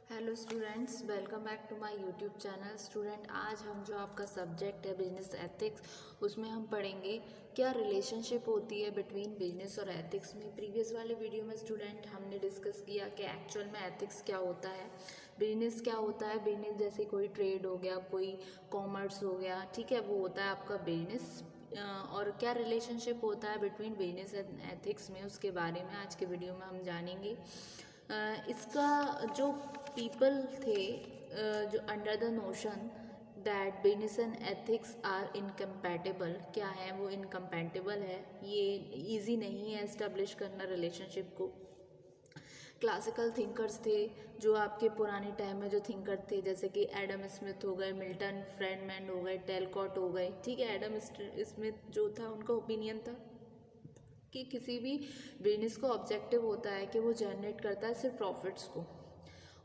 Hello students, welcome back to my YouTube channel. Student, आज हम जो आपका सब्जेक्ट है बिजनेस एथिक्स, उसमें हम पढ़ेंगे क्या रिलेशनशिप होती है बिटवीन बिजनेस और एथिक्स में। प्रीवियस वाले वीडियो में स्टूडेंट हमने डिस्कस किया कि एक्चुअल में एथिक्स क्या होता है, बिजनेस क्या होता है। बिजनेस जैसे कोई ट्रेड हो गया, कोई कॉमर्स हो गया, ठीक है, वो होता है आपका बिजनेस। और क्या रिलेशनशिप होता है बिटवीन बिजनेस एंड एथिक्स में, उसके बारे में आज के वीडियो में हम जानेंगे। इसका जो पीपल थे जो under the notion that business and ethics are incompatible, क्या है वो इनकम्पैटिबल है, ये इजी नहीं है एस्टेब्लिश करना रिलेशनशिप को। क्लासिकल थिंकर्स थे जो आपके पुराने टाइम में जो थिंकर थे, जैसे कि एडम स्मिथ हो गए, मिल्टन फ्रेडमैन हो गए, टेलकॉट हो गए, ठीक है। एडम स्मिथ जो था, उनका ओपिनियन था कि किसी भी बिजनेस का ऑब्जेक्टिव होता है कि वो जनरेट करता है सिर्फ प्रॉफिट्स को,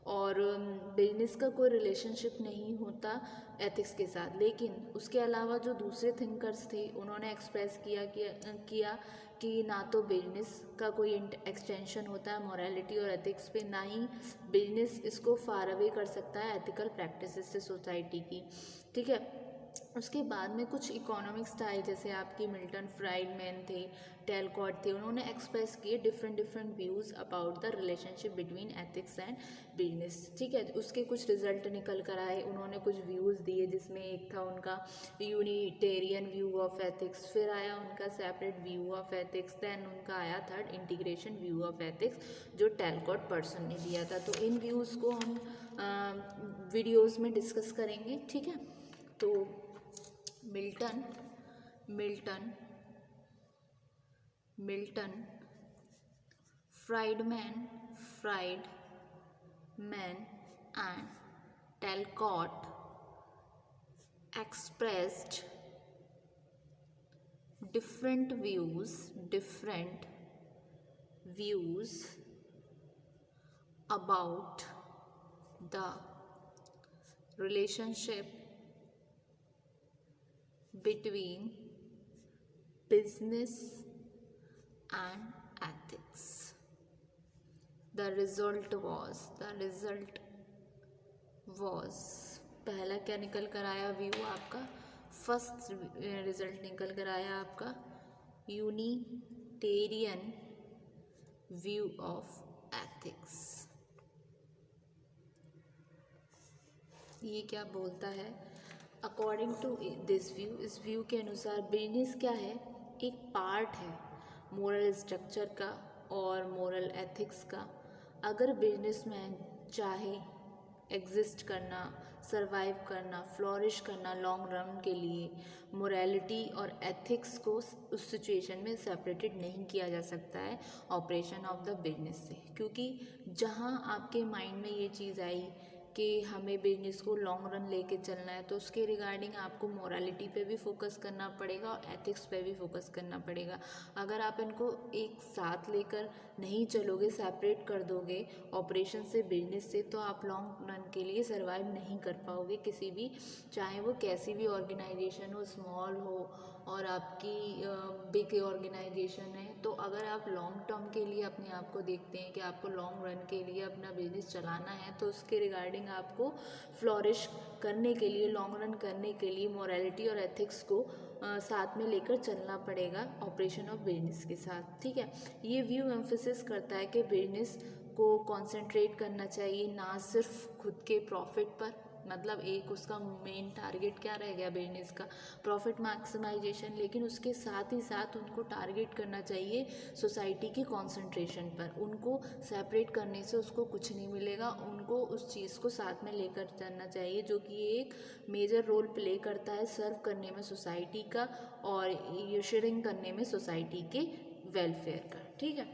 और बिजनेस का कोई रिलेशनशिप नहीं होता एथिक्स के साथ। लेकिन उसके अलावा जो दूसरे थिंकर्स थे, उन्होंने एक्सप्रेस किया कि ना तो बिजनेस का कोई एक्सटेंशन होता है मॉरलिटी और एथिक्स पे, ना ही बिजनेस इसको फार अवे कर सकता है एथिकल प्रैक्टिसेस से सोसाइटी की, ठीक है। उसके बाद में कुछ इकोनॉमिक स्टाइल, जैसे आपकी मिल्टन फ्राइडमैन थे, टेलकॉट थे, उन्होंने एक्सप्रेस किए different views about the relationship between ethics and business, ठीक है। उसके कुछ रिजल्ट निकल कर आए, उन्होंने कुछ व्यूज़ दिए, जिसमें एक था उनका यूनिटेरियन व्यू ऑफ एथिक्स, फिर आया उनका separate view of ethics, then उनका आया third integration view of ethics जो टेलकॉट पर्सन ने दिया था। तो इन व्यूज़ को हम वीडियोज़ में डिस्कस करेंगे, ठीक है। तो Milton Milton Milton Friedman and Talcott expressed different views about the relationship between business and ethics. The result was पहला क्या निकल कर आया व्यू आपका, फर्स्ट रिजल्ट निकल कर आया आपका यूनिटेरियन व्यू ऑफ एथिक्स। ये क्या बोलता है, अकॉर्डिंग टू दिस व्यू, इस व्यू के अनुसार बिजनेस क्या है, एक पार्ट है मोरल स्ट्रक्चर का और मोरल एथिक्स का। अगर बिजनेसमैन चाहे एग्जिस्ट करना, सरवाइव करना, फ्लोरिश करना लॉन्ग रन के लिए, मोरालिटी और एथिक्स को उस सिचुएशन में सेपरेटेड नहीं किया जा सकता है ऑपरेशन ऑफ द बिजनेस से। क्योंकि जहाँ आपके माइंड में ये चीज़ आई कि हमें बिजनेस को लॉन्ग रन लेके चलना है, तो उसके रिगार्डिंग आपको मोरालिटी पे भी फोकस करना पड़ेगा और एथिक्स पे भी फोकस करना पड़ेगा। अगर आप इनको एक साथ लेकर नहीं चलोगे, सेपरेट कर दोगे ऑपरेशन से, बिजनेस से, तो आप लॉन्ग रन के लिए सर्वाइव नहीं कर पाओगे किसी भी, चाहे वो कैसी भी ऑर्गेनाइजेशन हो, स्मॉल हो और आपकी बिग ऑर्गेनाइजेशन है। तो अगर आप लॉन्ग टर्म के लिए अपने आप को देखते हैं कि आपको लॉन्ग रन के लिए अपना बिजनेस चलाना है, तो उसके रिगार्डिंग आपको फ्लोरिश करने के लिए, लॉन्ग रन करने के लिए मोरालिटी और एथिक्स को साथ में लेकर चलना पड़ेगा ऑपरेशन ऑफ बिजनेस के साथ, ठीक है। ये व्यू एम्फेसिस करता है कि बिजनेस को कंसंट्रेट करना चाहिए ना सिर्फ खुद के प्रॉफिट पर, मतलब एक उसका मेन टारगेट क्या रह गया बिजनेस का, प्रॉफिट मैक्सिमाइजेशन, लेकिन उसके साथ ही साथ उनको टारगेट करना चाहिए सोसाइटी की कंसंट्रेशन पर। उनको सेपरेट करने से उसको कुछ नहीं मिलेगा, उनको उस चीज़ को साथ में लेकर चलना चाहिए, जो कि एक मेजर रोल प्ले करता है सर्व करने में सोसाइटी का और यूशरिंग करने में सोसाइटी के वेलफेयर का, ठीक है।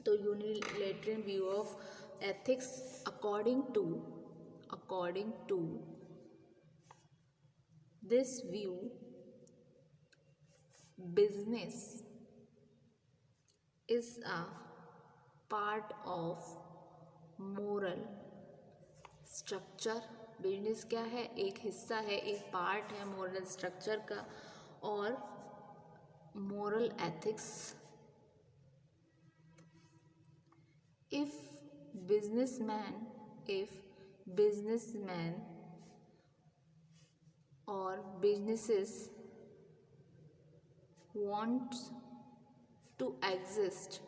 तो unilateral view of ethics, according to this view, business is a part of moral structure। Business क्या है, एक हिस्सा है, एक पार्ट है मोरल स्ट्रक्चर का और moral ethics. If businessman if businessmen or businesses wants to exist,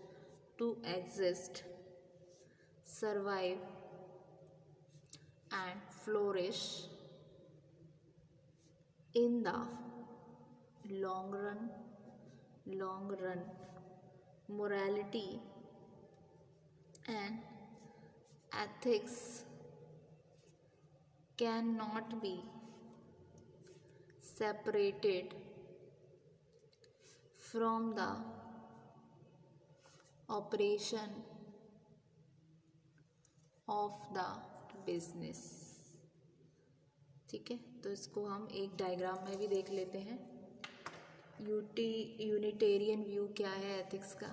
survive and flourish in the long run, morality and ethics cannot be separated from the operation of the business। ठीक है, तो इसको हम एक diagram में भी देख लेते हैं। यूनिटेरियन व्यू क्या है एथिक्स का?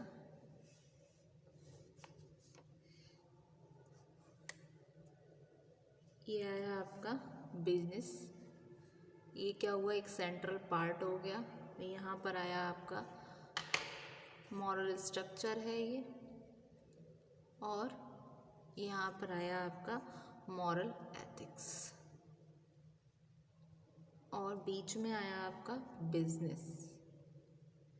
ये आया आपका बिजनेस, ये क्या हुआ, एक सेंट्रल पार्ट हो गया। यहाँ पर आया आपका मॉरल स्ट्रक्चर है ये, और यहाँ पर आया आपका मॉरल एथिक्स, और बीच में आया आपका बिजनेस।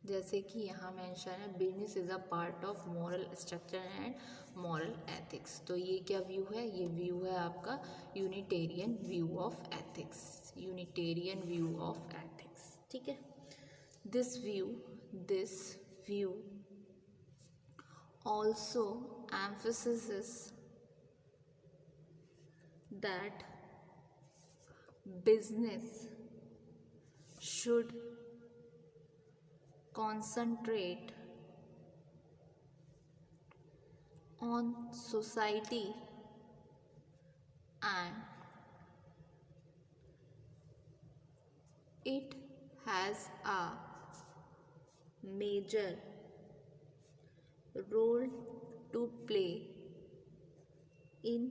जैसे कि यहाँ मेंशन है business is a part of moral structure and moral ethics. तो ये क्या व्यू है? ये व्यू है आपका Unitarian view of ethics, Unitarian view of ethics. ठीक है, this view also emphasizes that business should concentrate on society and it has a major role to play in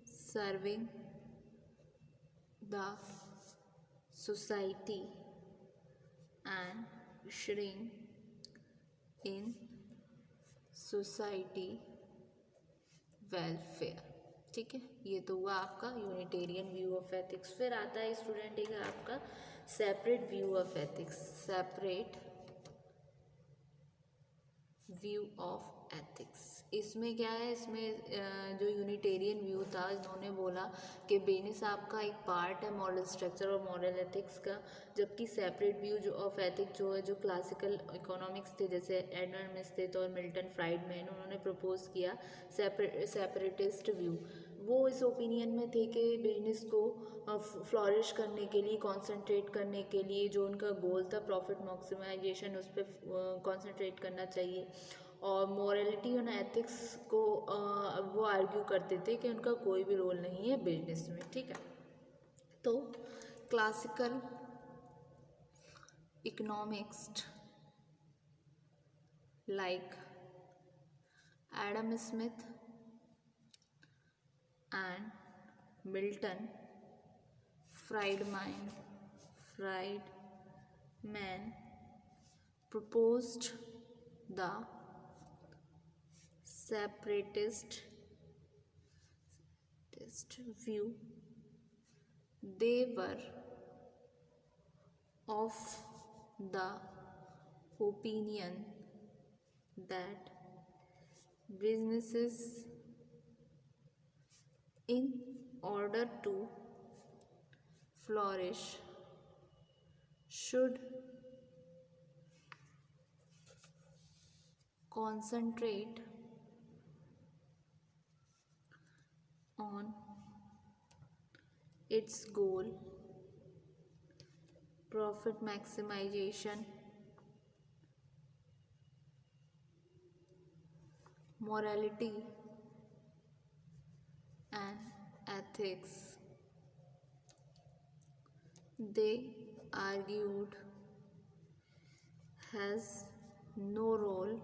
serving the society and ensuring in society welfare। ठीक है, ये तो हुआ आपका Unitarian view of ethics. फिर आता है student एक आपका separate view of ethics, separate view of ethics. इसमें क्या है, इसमें जो यूनिटेरियन व्यू था, इन्होंने बोला कि बिजनेस आपका एक पार्ट है मॉरल स्ट्रक्चर और मॉरल एथिक्स का, जबकि सेपरेट व्यू जो ऑफ एथिक्स जो है, जो क्लासिकल इकोनॉमिक्स थे जैसे एडम स्मिथ और मिल्टन फ्राइडमैन, उन्होंने प्रपोज किया सेपरेटिस्ट व्यू। वो इस ओपिनियन में थे कि बिजनेस को फ्लॉरिश करने के लिए, कंसंट्रेट करने के लिए, जो उनका गोल था प्रॉफिट मैक्सिमाइजेशन, उस पर कंसंट्रेट करना चाहिए। और मोरालिटी और एथिक्स को वो आर्ग्यू करते थे कि उनका कोई भी रोल नहीं है बिजनेस में। ठीक है, तो classical economics like Adam Smith and Milton Friedman proposed the separatist view. They were of the opinion that businesses, in order to flourish, should concentrate on its goal, profit maximization, morality and ethics. They argued has no role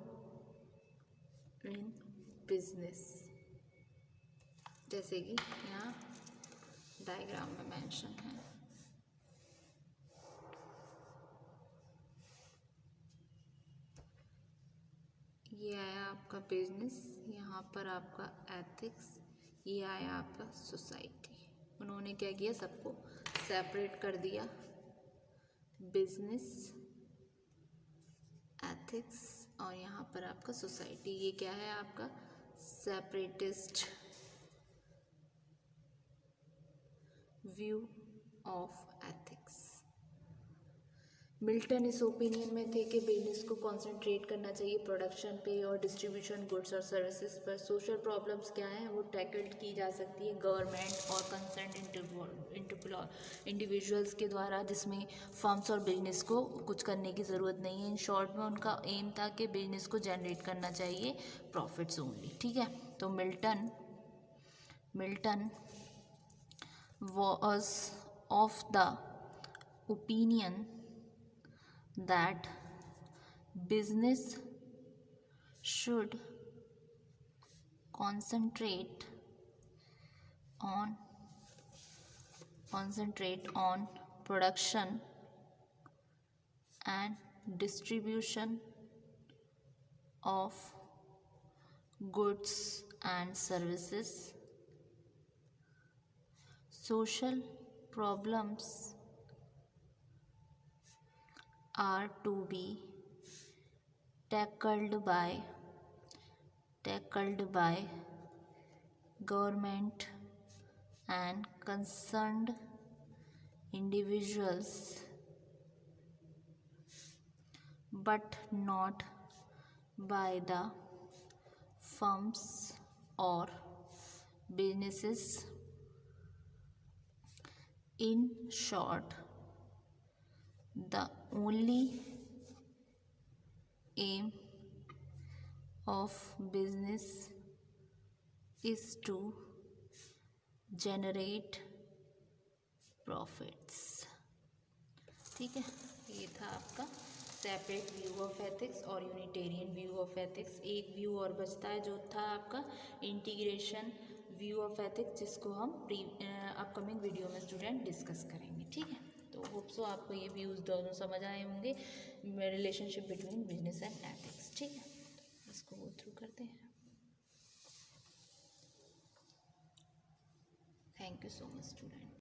in business, जैसे कि यहाँ diagram में mention है। ये आया आपका business, यहाँ पर आपका एथिक्स, ये आया आपका सोसाइटी। उन्होंने क्या किया, सबको सेपरेट कर दिया, बिजनेस, एथिक्स और यहाँ पर आपका सोसाइटी। ये क्या है आपका separatist view of ethics. Milton इस ओपिनियन में थे कि बिजनेस को कंसंट्रेट करना चाहिए प्रोडक्शन पे और डिस्ट्रीब्यूशन गुड्स और सर्विसेज पर। सोशल प्रॉब्लम्स क्या हैं वो टैकल्ड की जा सकती है गवर्नमेंट और कंसर्न इंडिविजुअल्स के द्वारा, जिसमें फर्म्स और बिजनेस को कुछ करने की ज़रूरत नहीं है। इन शॉर्ट में उनका एम था कि बिजनेस को जनरेट करना चाहिए प्रॉफिट्स ओनली। ठीक है, तो Milton was of the opinion that business should concentrate on production and distribution of goods and services. Social problems are to be tackled by government and concerned individuals, but not by the firms or businesses. In short, the only aim of business is to generate profits. ठीक है, ये था आपका separate view of ethics और Unitarian view of ethics. एक view और बचता है जो था आपका इंटीग्रेशन व्यू ऑफ एथिक्स, जिसको हम अपकमिंग वीडियो में स्टूडेंट डिस्कस करेंगे। ठीक है, तो होप सो आपको ये व्यूज़ दोनों समझ आए होंगे, relationship between business and ethics. ठीक है, इसको गो थ्रू करते हैं। Thank you so much student.